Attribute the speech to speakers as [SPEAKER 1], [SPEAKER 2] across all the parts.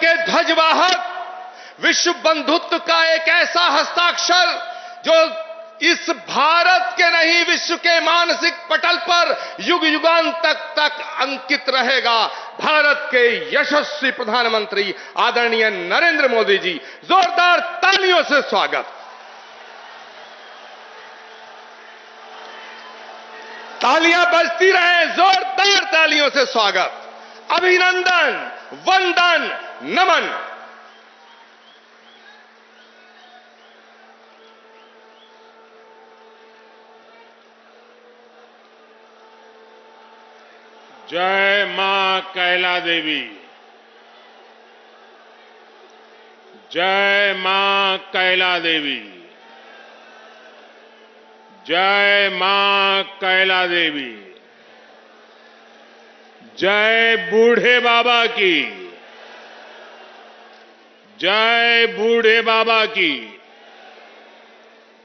[SPEAKER 1] के ध्वजवाहक, विश्व बंधुत्व का एक ऐसा हस्ताक्षर जो इस भारत के नहीं विश्व के मानसिक पटल पर युग युगांत तक अंकित रहेगा। भारत के यशस्वी प्रधानमंत्री आदरणीय नरेंद्र मोदी जी, जोरदार तालियों से स्वागत। तालियां बजती रहे, जोरदार तालियों से स्वागत, अभिनंदन, वंदन, नमन।
[SPEAKER 2] जय मां कैला देवी, जय मां कैला देवी, जय मां कैला देवी, जय बूढ़े बाबा की, जय बूढ़े बाबा की,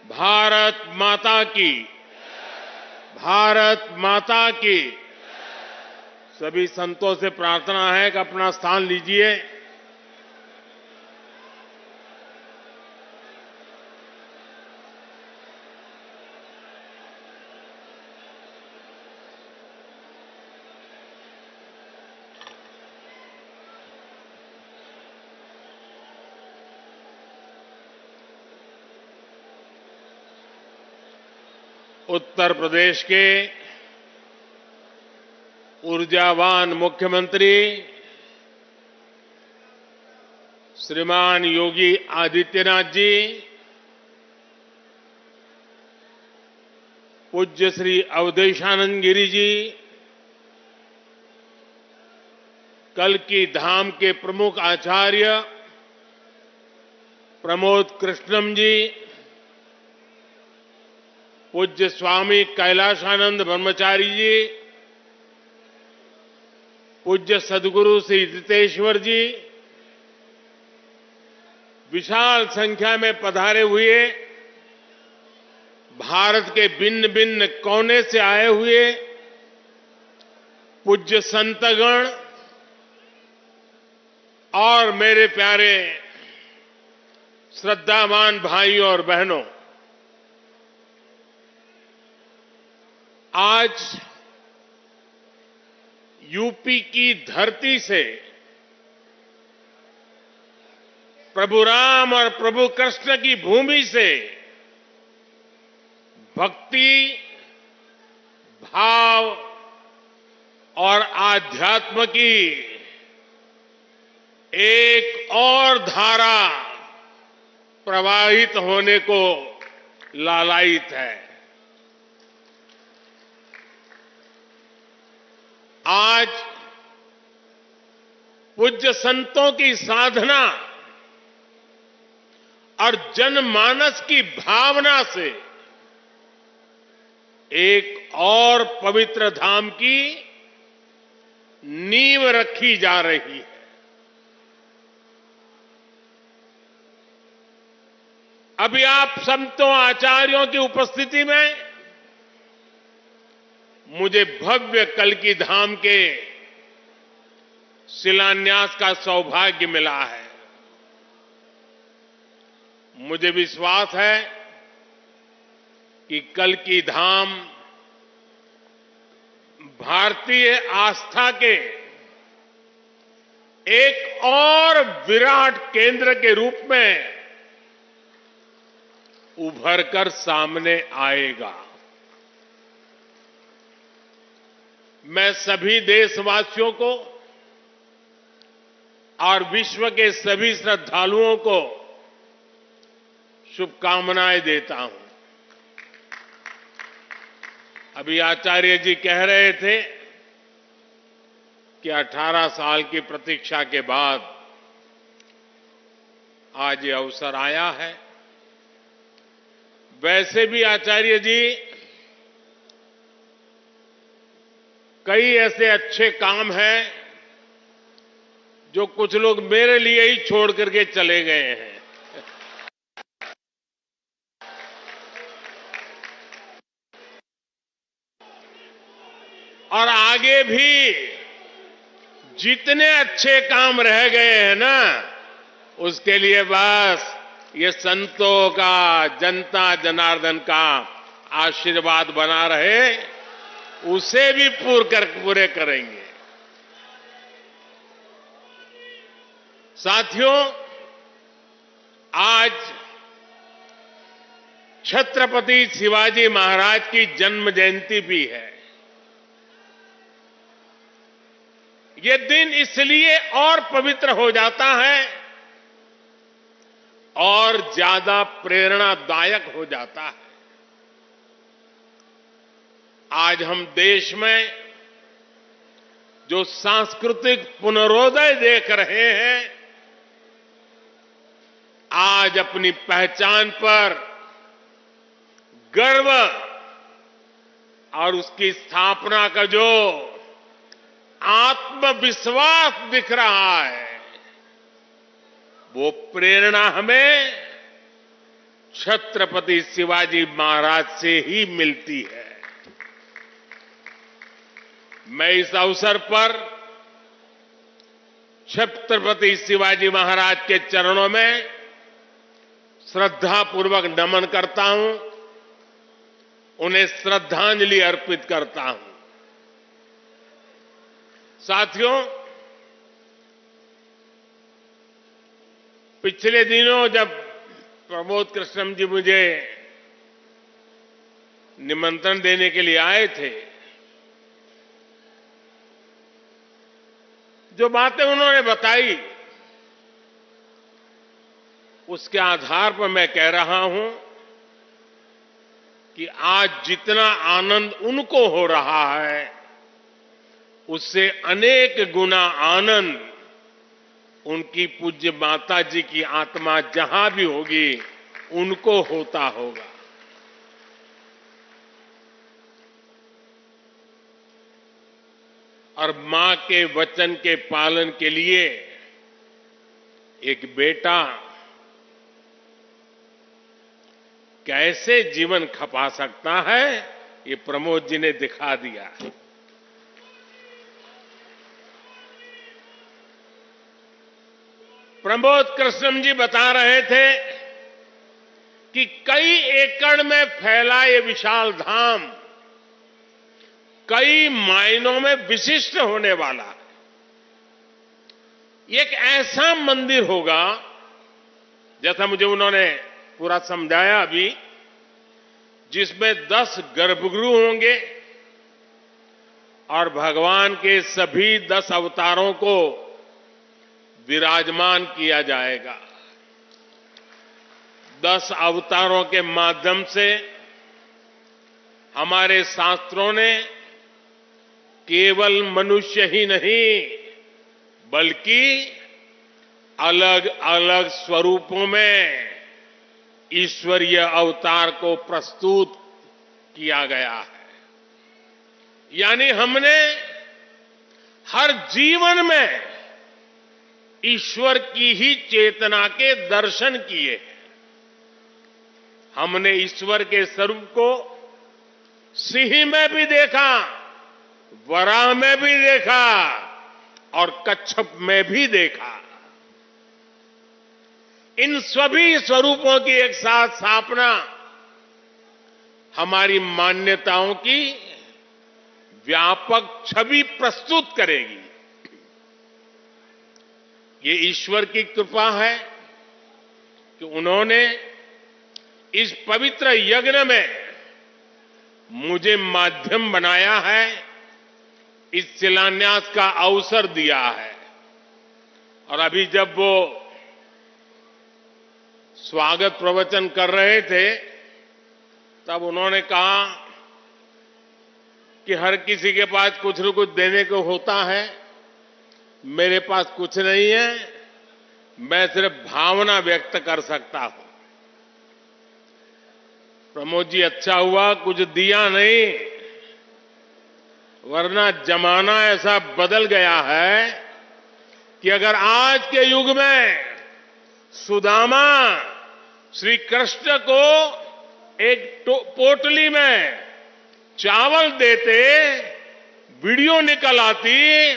[SPEAKER 2] भारत माता की, भारत माता की। सभी संतों से प्रार्थना है कि अपना स्थान लीजिए। उत्तर प्रदेश के ऊर्जावान मुख्यमंत्री श्रीमान योगी आदित्यनाथ जी, पूज्य श्री अवधेशानंद गिरी जी, कल्की धाम के प्रमुख आचार्य प्रमोद कृष्णम जी, पूज्य स्वामी कैलाशानंद ब्रह्मचारी जी, पूज्य सद्गुरु श्री जितेश्वर जी, विशाल संख्या में पधारे हुए भारत के भिन्न भिन्न कोने से आए हुए पूज्य संतगण और मेरे प्यारे श्रद्धावान भाइयों और बहनों, आज यूपी की धरती से प्रभु राम और प्रभु कृष्ण की भूमि से भक्ति, भाव और आध्यात्म की एक और धारा प्रवाहित होने को लालायित है। आज पूज्य संतों की साधना और जनमानस की भावना से एक और पवित्र धाम की नींव रखी जा रही है। अभी आप संतों आचार्यों की उपस्थिति में मुझे भव्य कल्की धाम के शिलान्यास का सौभाग्य मिला है। मुझे विश्वास है कि कल्की धाम भारतीय आस्था के एक और विराट केंद्र के रूप में उभर कर सामने आएगा। मैं सभी देशवासियों को और विश्व के सभी श्रद्धालुओं को शुभकामनाएं देता हूं। अभी आचार्य जी कह रहे थे कि 18 साल की प्रतीक्षा के बाद आज ये अवसर आया है। वैसे भी आचार्य जी कई ऐसे अच्छे काम हैं जो कुछ लोग मेरे लिए ही छोड़ करके चले गए हैं। और आगे भी जितने अच्छे काम रह गए हैं ना, उसके लिए बस ये संतों का, जनता जनार्दन का आशीर्वाद बना रहे, उसे भी पूरे करेंगे। साथियों, आज छत्रपति शिवाजी महाराज की जन्म जयंती भी है। ये दिन इसलिए और पवित्र हो जाता है और ज्यादा प्रेरणादायक हो जाता है। आज हम देश में जो सांस्कृतिक पुनरोदय देख रहे हैं, आज अपनी पहचान पर गर्व और उसकी स्थापना का जो आत्मविश्वास दिख रहा है, वो प्रेरणा हमें छत्रपति शिवाजी महाराज से ही मिलती है। मैं इस अवसर पर छत्रपति शिवाजी महाराज के चरणों में श्रद्धापूर्वक नमन करता हूं, उन्हें श्रद्धांजलि अर्पित करता हूं। साथियों, पिछले दिनों जब प्रमोद कृष्णम जी मुझे निमंत्रण देने के लिए आए थे, जो बातें उन्होंने बताई, उसके आधार पर मैं कह रहा हूं कि आज जितना आनंद उनको हो रहा है, उससे अनेक गुना आनंद उनकी पूज्य माता जी की आत्मा जहां भी होगी, उनको होता होगा। और मां के वचन के पालन के लिए एक बेटा कैसे जीवन खपा सकता है, ये प्रमोद जी ने दिखा दिया। प्रमोद कृष्णम जी बता रहे थे कि कई एकड़ में फैला ये विशाल धाम कई मायनों में विशिष्ट होने वाला है। एक ऐसा मंदिर होगा, जैसा मुझे उन्होंने पूरा समझाया अभी, जिसमें 10 गर्भगृह होंगे और भगवान के सभी 10 अवतारों को विराजमान किया जाएगा। 10 अवतारों के माध्यम से हमारे शास्त्रों ने केवल मनुष्य ही नहीं, बल्कि अलग अलग स्वरूपों में ईश्वरीय अवतार को प्रस्तुत किया गया है। यानी हमने हर जीवन में ईश्वर की ही चेतना के दर्शन किए। हमने ईश्वर के स्वरूप को सिंह में भी देखा, वराह में भी देखा और कच्छप में भी देखा। इन सभी स्वरूपों की एक साथ स्थापना हमारी मान्यताओं की व्यापक छवि प्रस्तुत करेगी। ये ईश्वर की कृपा है कि उन्होंने इस पवित्र यज्ञ में मुझे माध्यम बनाया है, इस शिलान्यास का अवसर दिया है। और अभी जब वो स्वागत प्रवचन कर रहे थे, तब उन्होंने कहा कि हर किसी के पास कुछ न कुछ देने को होता है, मेरे पास कुछ नहीं है, मैं सिर्फ भावना व्यक्त कर सकता हूं। प्रमोद जी, अच्छा हुआ कुछ दिया नहीं, वरना जमाना ऐसा बदल गया है कि अगर आज के युग में सुदामा श्री कृष्ण को एक पोटली में चावल देते, वीडियो निकल आती,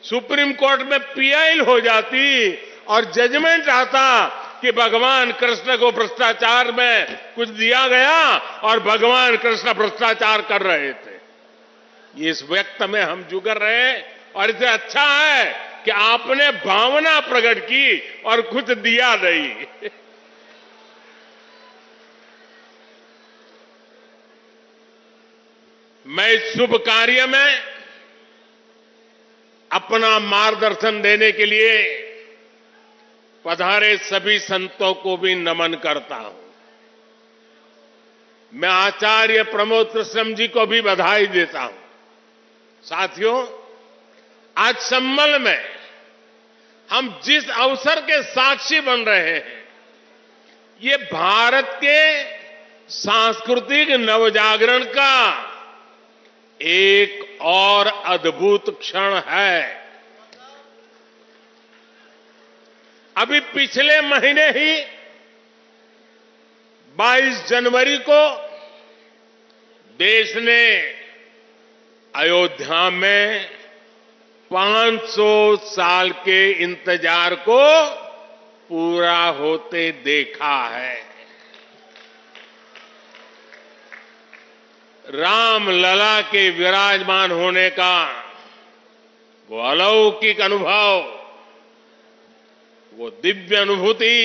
[SPEAKER 2] सुप्रीम कोर्ट में पीआई हो जाती और जजमेंट आता कि भगवान कृष्ण को भ्रष्टाचार में कुछ दिया गया और भगवान कृष्ण भ्रष्टाचार कर रहे थे। इस व्यक्त में हम जुगर रहे और इससे अच्छा है कि आपने भावना प्रकट की और कुछ दिया नहीं। मैं इस शुभ कार्य में अपना मार्गदर्शन देने के लिए पधारे सभी संतों को भी नमन करता हूं। मैं आचार्य प्रमोद कृष्णम जी को भी बधाई देता हूं। साथियों, आज संबल में हम जिस अवसर के साक्षी बन रहे हैं, ये भारत के सांस्कृतिक नवजागरण का एक और अद्भुत क्षण है। अभी पिछले महीने ही 22 जनवरी को देश ने अयोध्या में 500 साल के इंतजार को पूरा होते देखा है। राम लला के विराजमान होने का वो अलौकिक अनुभव, वो दिव्य अनुभूति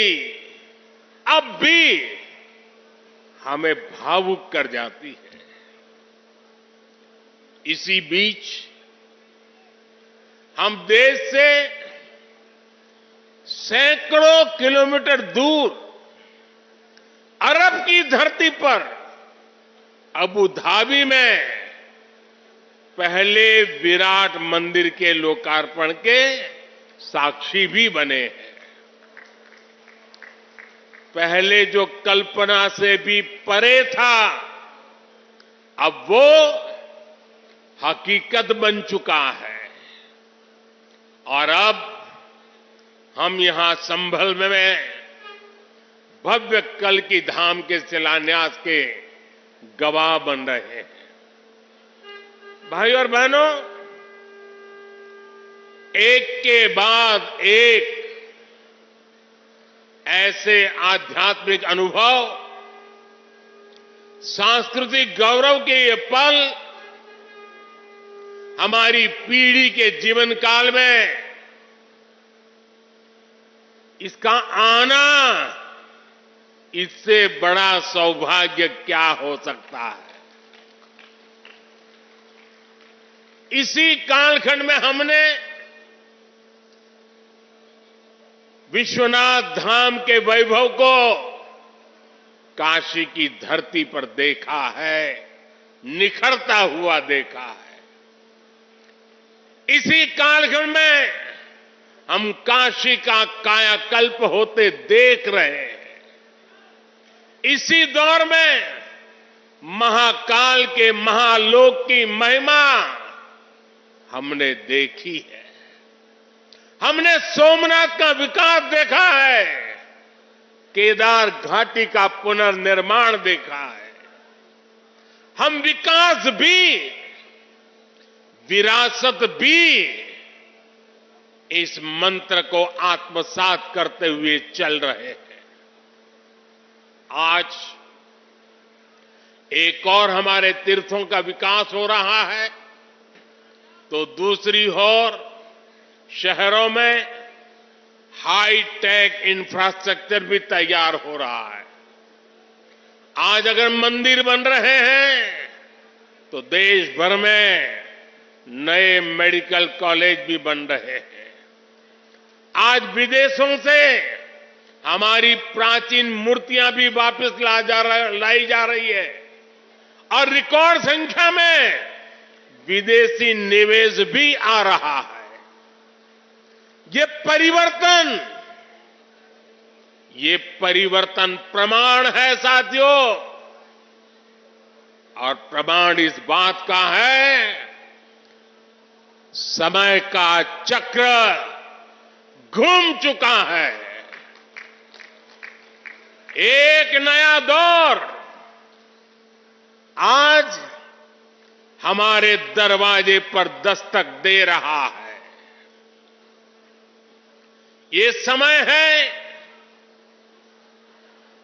[SPEAKER 2] अब भी हमें भावुक कर जाती है। इसी बीच हम देश से सैकड़ों किलोमीटर दूर अरब की धरती पर अबू धाबी में पहले विराट मंदिर के लोकार्पण के साक्षी भी बने हैं। पहले जो कल्पना से भी परे था, अब वो हकीकत बन चुका है। और अब हम यहां संभल में भव्य कल की धाम के शिलान्यास के गवाह बन रहे हैं। भाई और बहनों, एक के बाद एक ऐसे आध्यात्मिक अनुभव, सांस्कृतिक गौरव के ये पल हमारी पीढ़ी के जीवन काल में इसका आना, इससे बड़ा सौभाग्य क्या हो सकता है। इसी कालखंड में हमने विश्वनाथ धाम के वैभव को काशी की धरती पर देखा है, निखरता हुआ देखा है। इसी कालखंड में हम काशी का कायाकल्प होते देख रहे हैं। इसी दौर में महाकाल के महालोक की महिमा हमने देखी है। हमने सोमनाथ का विकास देखा है, केदार घाटी का पुनर्निर्माण देखा है। हम विकास भी, विरासत भी, इस मंत्र को आत्मसात करते हुए चल रहे हैं। आज एक और हमारे तीर्थों का विकास हो रहा है, तो दूसरी ओर शहरों में हाई टेक इंफ्रास्ट्रक्चर भी तैयार हो रहा है। आज अगर मंदिर बन रहे हैं, तो देश भर में नए मेडिकल कॉलेज भी बन रहे हैं। आज विदेशों से हमारी प्राचीन मूर्तियां भी वापस लाई जा रही है और रिकॉर्ड संख्या में विदेशी निवेश भी आ रहा है। ये परिवर्तन प्रमाण है साथियों, और प्रमाण इस बात का है, समय का चक्र घूम चुका है। एक नया दौर आज हमारे दरवाजे पर दस्तक दे रहा है। ये समय है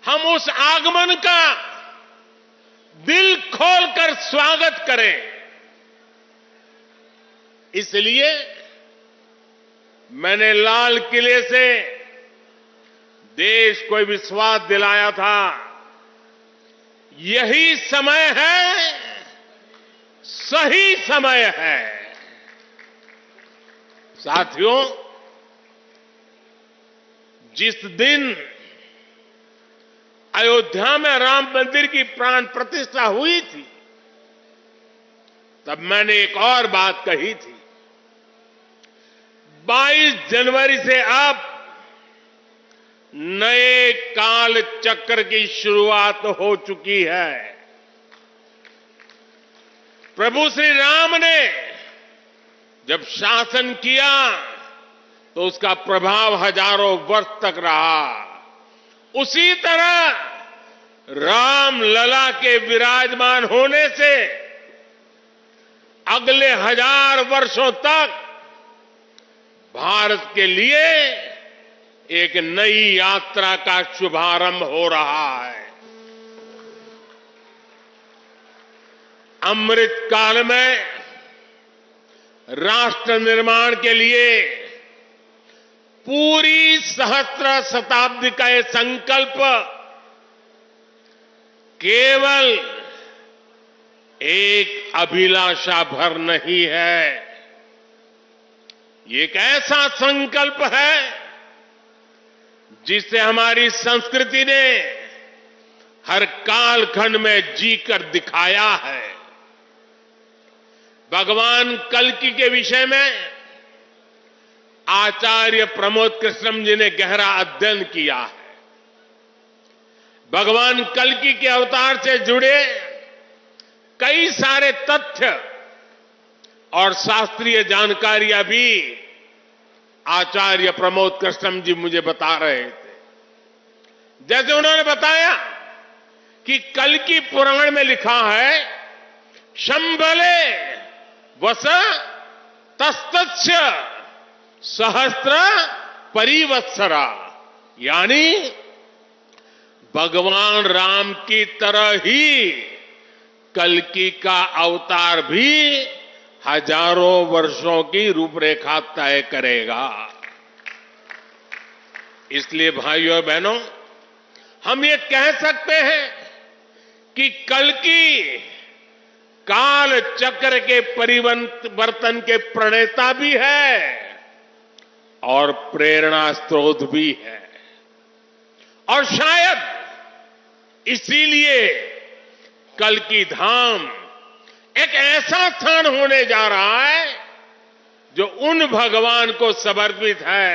[SPEAKER 2] हम उस आगमन का दिल खोलकर स्वागत करें। इसलिए मैंने लाल किले से देश को विश्वास दिलाया था, यही समय है, सही समय है। साथियों, जिस दिन अयोध्या में राम मंदिर की प्राण प्रतिष्ठा हुई थी, तब मैंने एक और बात कही थी। 22 जनवरी से अब नए काल चक्र की शुरुआत हो चुकी है। प्रभु श्री राम ने जब शासन किया तो उसका प्रभाव हजारों वर्ष तक रहा। उसी तरह राम लला के विराजमान होने से अगले 1000 वर्षों तक भारत के लिए एक नई यात्रा का शुभारंभ हो रहा है। अमृत काल में राष्ट्र निर्माण के लिए पूरी सहस्त्र शताब्दी का यह संकल्प केवल एक अभिलाषा भर नहीं है, ये एक ऐसा संकल्प है जिसे हमारी संस्कृति ने हर कालखंड में जीकर दिखाया है। भगवान कल्कि के विषय में आचार्य प्रमोद कृष्णम जी ने गहरा अध्ययन किया है। भगवान कल्कि के अवतार से जुड़े कई सारे तथ्य और शास्त्रीय जानकारियां भी आचार्य प्रमोद कृष्णम जी मुझे बता रहे थे। जैसे उन्होंने बताया कि कल्कि पुराण में लिखा है, शंबले वस तस्तस्य सहस्त्र परिवत्सरा, यानी भगवान राम की तरह ही कल्कि का अवतार भी हजारों वर्षों की रूपरेखा तय करेगा। इसलिए भाइयों और बहनों, हम ये कह सकते हैं कि कल्कि काल चक्र के परिवर्तन के प्रणेता भी है और प्रेरणा स्रोत भी है। और शायद इसीलिए कल्कि धाम एक ऐसा स्थान होने जा रहा है जो उन भगवान को समर्पित है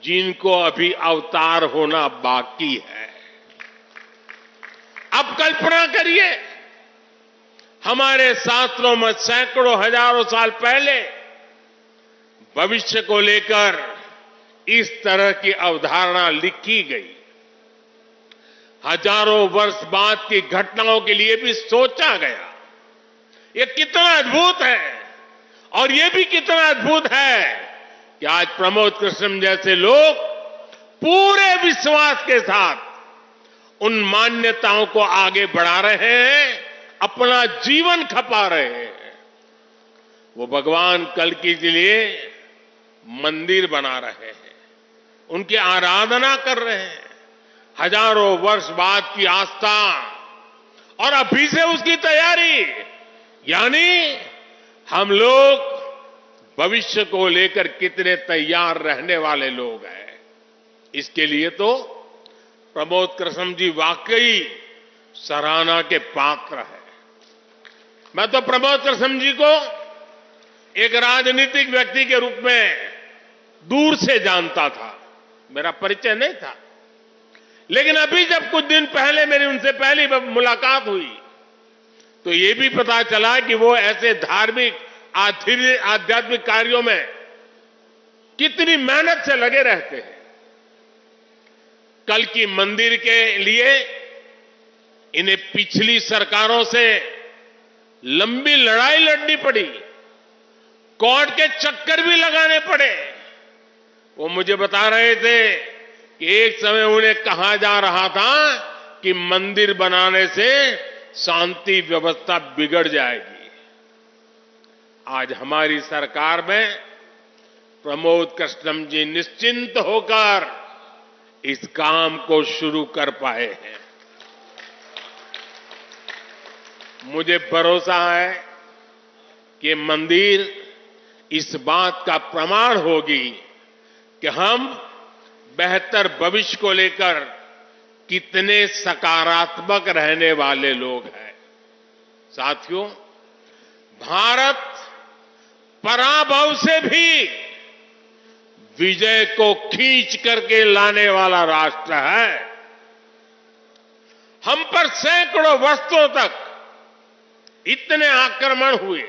[SPEAKER 2] जिनको अभी अवतार होना बाकी है। अब कल्पना करिए, हमारे शास्त्रों में सैकड़ों हजारों साल पहले भविष्य को लेकर इस तरह की अवधारणा लिखी गई। हजारों वर्ष बाद की घटनाओं के लिए भी सोचा गया। ये कितना अद्भुत है, और ये भी कितना अद्भुत है कि आज प्रमोद कृष्णम जैसे लोग पूरे विश्वास के साथ उन मान्यताओं को आगे बढ़ा रहे हैं, अपना जीवन खपा रहे हैं। वो भगवान कल्कि के लिए मंदिर बना रहे हैं, उनकी आराधना कर रहे हैं। हजारों वर्ष बाद की आस्था और अभी से उसकी तैयारी, यानी हम लोग भविष्य को लेकर कितने तैयार रहने वाले लोग हैं। इसके लिए तो प्रमोद कृष्णम जी वाकई सराहना के पात्र है। मैं तो प्रमोद कृष्णम जी को एक राजनीतिक व्यक्ति के रूप में दूर से जानता था, मेरा परिचय नहीं था। लेकिन अभी जब कुछ दिन पहले मेरी उनसे पहली मुलाकात हुई तो ये भी पता चला कि वो ऐसे धार्मिक आध्यात्मिक कार्यों में कितनी मेहनत से लगे रहते हैं। कल्कि मंदिर के लिए इन्हें पिछली सरकारों से लंबी लड़ाई लड़नी पड़ी, कोर्ट के चक्कर भी लगाने पड़े, वो मुझे बता रहे थे कि एक समय उन्हें कहा जा रहा था कि मंदिर बनाने से शांति व्यवस्था बिगड़ जाएगी। आज हमारी सरकार में प्रमोद कृष्णम जी निश्चिंत होकर इस काम को शुरू कर पाए हैं। मुझे भरोसा है कि मंदिर इस बात का प्रमाण होगी कि हम बेहतर भविष्य को लेकर कितने सकारात्मक रहने वाले लोग हैं। साथियों, भारत पराभव से भी विजय को खींच करके लाने वाला राष्ट्र है। हम पर सैकड़ों वर्षों तक इतने आक्रमण हुए,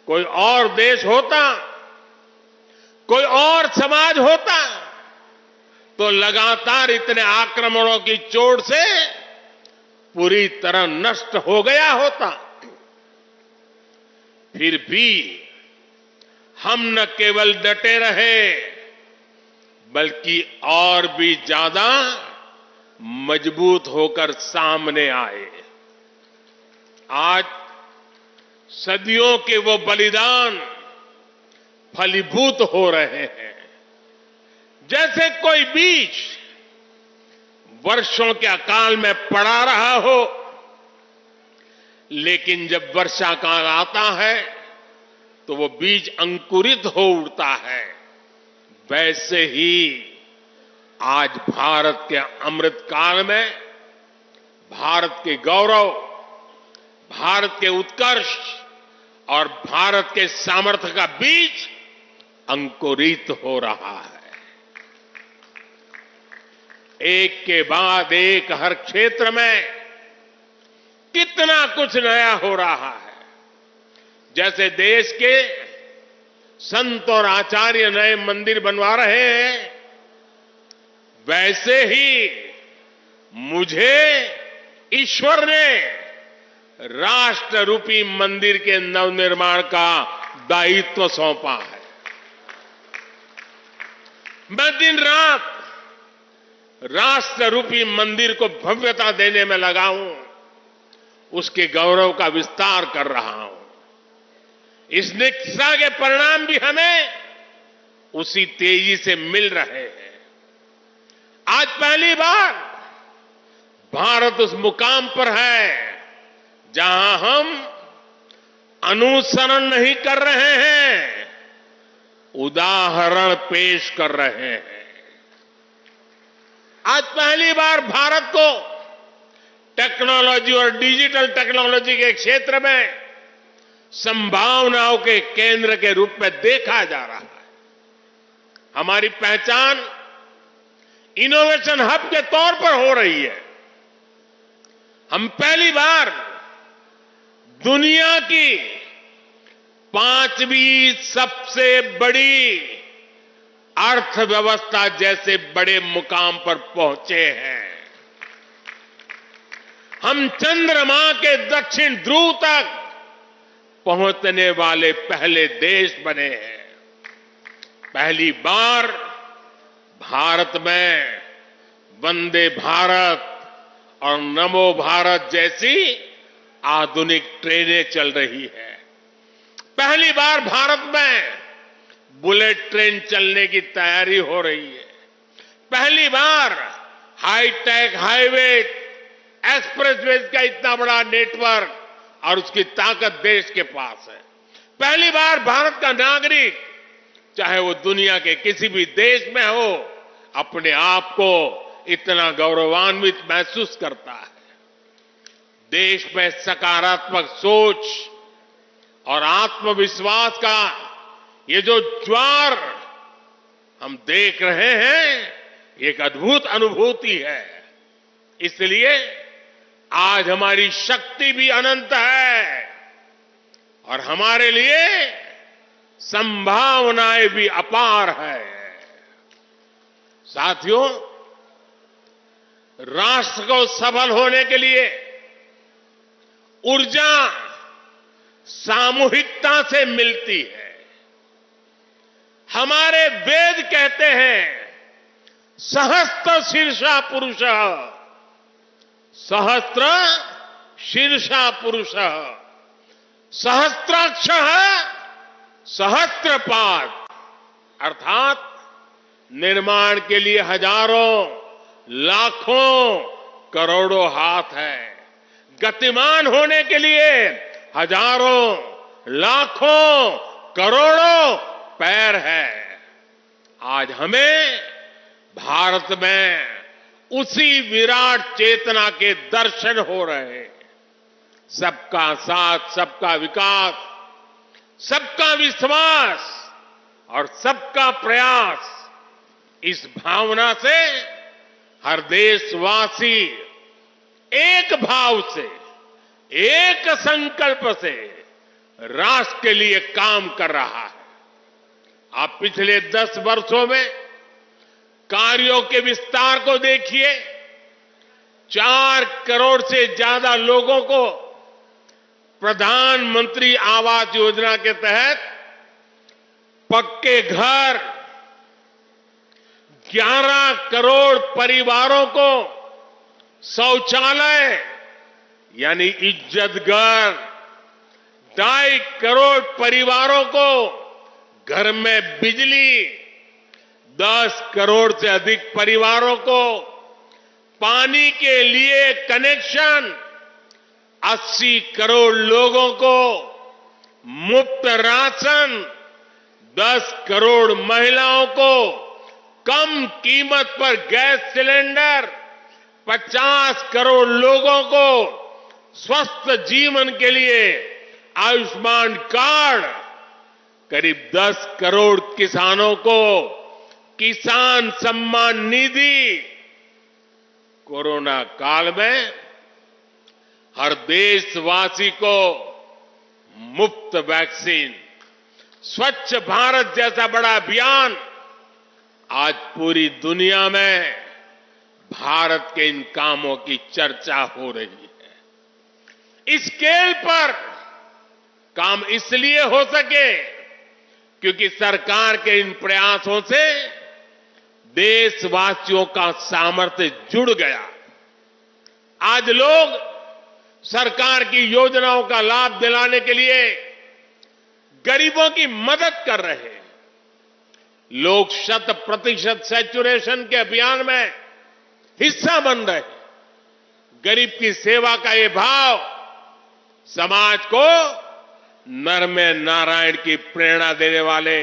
[SPEAKER 2] कोई और देश होता, कोई और समाज होता तो लगातार इतने आक्रमणों की चोट से पूरी तरह नष्ट हो गया होता। फिर भी हम न केवल डटे रहे बल्कि और भी ज्यादा मजबूत होकर सामने आए। आज सदियों के वो बलिदान फलीभूत हो रहे हैं। जैसे कोई बीज वर्षों के अकाल में पड़ा रहा हो, लेकिन जब वर्षा काल आता है तो वो बीज अंकुरित हो उठता है। वैसे ही आज भारत के अमृत काल में भारत के गौरव, भारत के उत्कर्ष और भारत के सामर्थ्य का बीज अंकुरित हो रहा है। एक के बाद एक हर क्षेत्र में कितना कुछ नया हो रहा है। जैसे देश के संत और आचार्य नए मंदिर बनवा रहे हैं, वैसे ही मुझे ईश्वर ने राष्ट्र रूपी मंदिर के नवनिर्माण का दायित्व सौंपा है। मैं दिन रात राष्ट्र रूपी मंदिर को भव्यता देने में लगा हूं, उसके गौरव का विस्तार कर रहा हूं। इस निष्ठा के परिणाम भी हमें उसी तेजी से मिल रहे हैं। आज पहली बार भारत उस मुकाम पर है जहां हम अनुसरण नहीं कर रहे हैं, उदाहरण पेश कर रहे हैं। आज पहली बार भारत को टेक्नोलॉजी और डिजिटल टेक्नोलॉजी के क्षेत्र में संभावनाओं के केंद्र के रूप में देखा जा रहा है। हमारी पहचान इनोवेशन हब के तौर पर हो रही है। हम पहली बार दुनिया की 5वीं सबसे बड़ी अर्थव्यवस्था जैसे बड़े मुकाम पर पहुंचे हैं। हम चंद्रमा के दक्षिण ध्रुव तक पहुंचने वाले पहले देश बने हैं। पहली बार भारत में वंदे भारत और नमो भारत जैसी आधुनिक ट्रेनें चल रही है। पहली बार भारत में बुलेट ट्रेन चलने की तैयारी हो रही है। पहली बार हाईटेक हाईवे, एक्सप्रेसवे का इतना बड़ा नेटवर्क और उसकी ताकत देश के पास है। पहली बार भारत का नागरिक, चाहे वो दुनिया के किसी भी देश में हो, अपने आप को इतना गौरवान्वित महसूस करता है। देश में सकारात्मक सोच और आत्मविश्वास का ये जो ज्वार हम देख रहे हैं, एक अद्भुत अनुभूति है। इसलिए आज हमारी शक्ति भी अनंत है और हमारे लिए संभावनाएं भी अपार है। साथियों, राष्ट्र को सफल होने के लिए ऊर्जा सामूहिकता से मिलती है। हमारे वेद कहते हैं सहस्त्र शीर्षा पुरुष, सहस्त्र शीर्षा पुरुष, सहस्त्राक्ष सहस्त्रपाद, अर्थात निर्माण के लिए हजारों लाखों करोड़ों हाथ है, गतिमान होने के लिए हजारों लाखों करोड़ों पैर है। आज हमें भारत में उसी विराट चेतना के दर्शन हो रहे हैं। सबका साथ, सबका विकास, सबका विश्वास और सबका प्रयास, इस भावना से हर देशवासी एक भाव से, एक संकल्प से राष्ट्र के लिए काम कर रहा है। आप पिछले 10 वर्षों में कार्यों के विस्तार को देखिए। 4 करोड़ से ज्यादा लोगों को प्रधानमंत्री आवास योजना के तहत पक्के घर, 11 करोड़ परिवारों को शौचालय यानी इज्जत घर, 2.5 करोड़ परिवारों को घर में बिजली, 10 करोड़ से अधिक परिवारों को पानी के लिए कनेक्शन, 80 करोड़ लोगों को मुफ्त राशन, 10 करोड़ महिलाओं को कम कीमत पर गैस सिलेंडर, 50 करोड़ लोगों को स्वस्थ जीवन के लिए आयुष्मान कार्ड, करीब 10 करोड़ किसानों को किसान सम्मान निधि। कोरोना काल में हर देशवासी को मुफ्त वैक्सीन, स्वच्छ भारत जैसा बड़ा अभियान, आज पूरी दुनिया में भारत के इन कामों की चर्चा हो रही है। इस स्केल पर काम इसलिए हो सके क्योंकि सरकार के इन प्रयासों से देशवासियों का सामर्थ्य जुड़ गया। आज लोग सरकार की योजनाओं का लाभ दिलाने के लिए गरीबों की मदद कर रहे हैं। लोग 100% सैचुरेशन के अभियान में हिस्सा बन रहे हैं। गरीब की सेवा का ये भाव समाज को नर में नारायण की प्रेरणा देने वाले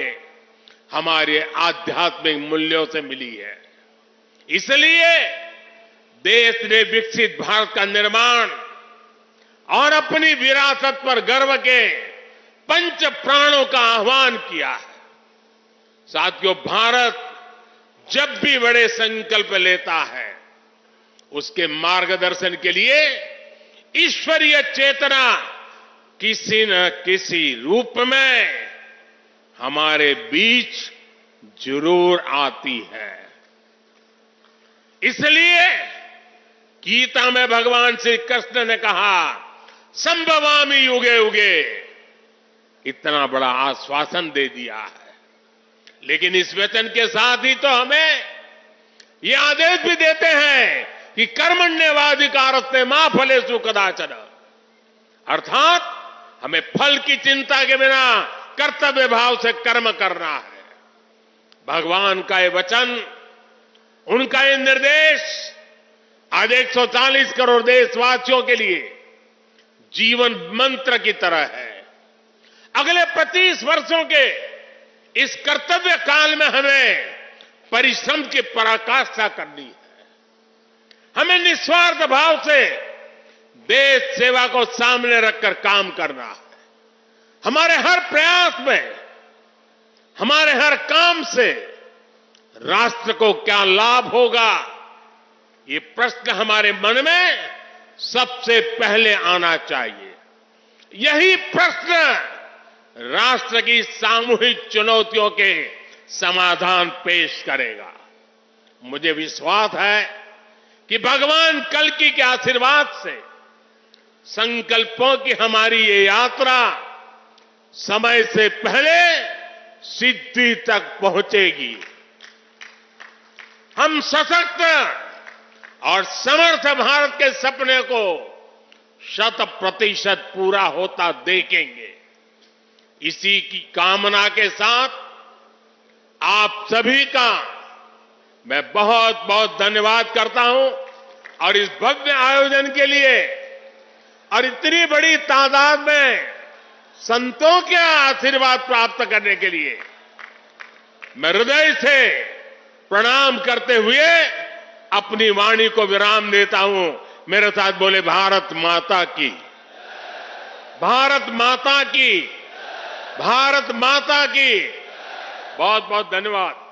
[SPEAKER 2] हमारे आध्यात्मिक मूल्यों से मिली है। इसलिए देश ने विकसित भारत का निर्माण और अपनी विरासत पर गर्व के 5 प्राणों का आह्वान किया है। साथियों, भारत जब भी बड़े संकल्प लेता है, उसके मार्गदर्शन के लिए ईश्वरीय चेतना किसी न किसी रूप में हमारे बीच जरूर आती है। इसलिए गीता में भगवान श्री कृष्ण ने कहा, संभवामि युगे युगे, इतना बड़ा आश्वासन दे दिया है। लेकिन इस वचन के साथ ही तो हमें ये आदेश भी देते हैं कि कर्मण्येवाधिकारस्ते मा फलेषु कदाचन, अर्थात हमें फल की चिंता के बिना कर्तव्य भाव से कर्म करना है। भगवान का ये वचन, उनका ये निर्देश आज 140 करोड़ देशवासियों के लिए जीवन मंत्र की तरह है। अगले 25 वर्षों के इस कर्तव्य काल में हमें परिश्रम की पराकाष्ठा करनी है। हमें निस्वार्थ भाव से देश सेवा को सामने रखकर काम करना है। हमारे हर प्रयास में, हमारे हर काम से राष्ट्र को क्या लाभ होगा, ये प्रश्न हमारे मन में सबसे पहले आना चाहिए। यही प्रश्न राष्ट्र की सामूहिक चुनौतियों के समाधान पेश करेगा। मुझे विश्वास है कि भगवान कल्कि के आशीर्वाद से संकल्पों की हमारी ये यात्रा समय से पहले सिद्धि तक पहुंचेगी। हम सशक्त और समर्थ भारत के सपने को 100% पूरा होता देखेंगे। इसी की कामना के साथ आप सभी का मैं बहुत बहुत धन्यवाद करता हूं और इस भव्य आयोजन के लिए और इतनी बड़ी तादाद में संतों के आशीर्वाद प्राप्त करने के लिए मैं हृदय से प्रणाम करते हुए अपनी वाणी को विराम देता हूं। मेरे साथ बोले भारत माता की, भारत माता की, भारत माता की। बहुत बहुत धन्यवाद।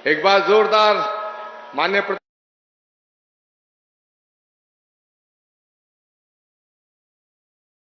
[SPEAKER 1] एक बार जोरदार माननीय